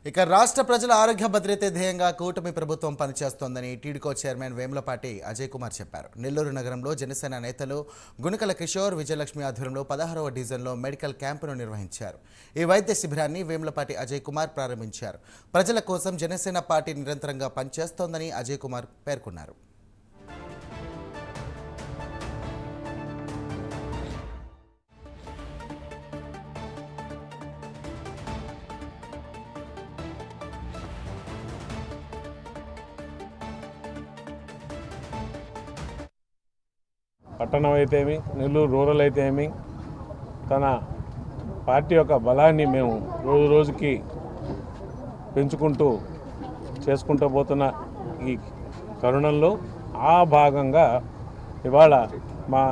ఇక రాష్ట్ర ప్రజల ఆరోగ్య భద్రతే ధ్యేయంగా కూటమి ప్రభుత్వం పనిచేస్తోందని టీడీకో చైర్మన్ వేములపాటి అజయ్ కుమార్ చెప్పారు. నెల్లూరు నగరంలో జనసేన నేతలు గుణకల కిషోర్, విజయలక్ష్మి ఆధ్వర్యంలో 16వ డివిజన్లో మెడికల్ క్యాంపును నిర్వహించారు. ఈ వైద్య శిబిరాన్ని వేములపాటి అజయ్ కుమార్ ప్రారంభించారు. ప్రజల కోసం జనసేన పార్టీ నిరంతరంగా పనిచేస్తోందని అజయ్ కుమార్ పేర్కొన్నారు. పట్టణం అయితేమి, నెల్లూరు రూరల్ అయితేమి, తన పార్టీ యొక్క బలాన్ని మేము రోజు రోజుకి పెంచుకుంటూ చేసుకుంటూ పోతున్న ఈ తరుణంలో ఆ భాగంగా ఇవాళ మా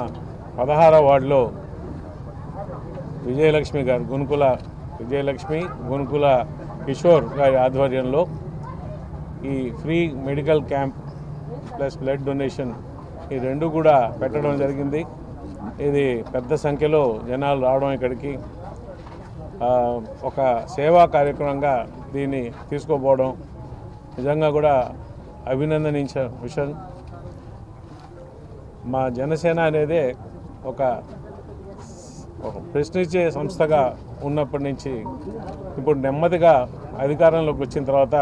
16వ వార్డులో విజయలక్ష్మి గారు, గునుకుల విజయలక్ష్మి, గునుకుల కిషోర్ గారి ఆధ్వర్యంలో ఈ free medical camp plus blood donation ఈ రెండు కూడా పెట్టడం జరిగింది. ఇది పెద్ద సంఖ్యలో జనాలు రావడం ఇక్కడికి ఒక సేవా కార్యక్రమంగా దీన్ని తీసుకోపోవడం నిజంగా కూడా అభినందనించే విషయం. మా జనసేన అనేదే ఒక ప్రశ్నించే సంస్థగా ఉన్నప్పటి నుంచి ఇప్పుడు నెమ్మదిగా అధికారంలోకి వచ్చిన తర్వాత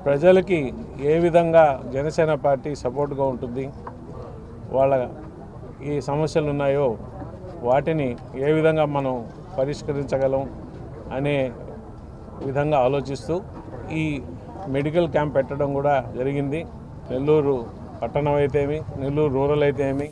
ప్రజలకి ఏ విధంగా జనసేన పార్టీ సపోర్ట్గా ఉంటుంది, వాళ్ళ ఈ సమస్యలు ఉన్నాయో వాటిని ఏ విధంగా మనం పరిష్కరించగలం అనే విధంగా ఆలోచిస్తూ ఈ మెడికల్ క్యాంప్ పెట్టడం కూడా జరిగింది. నెల్లూరు పట్టణం అయితేమి, నెల్లూరు రూరల్ అయితేమి,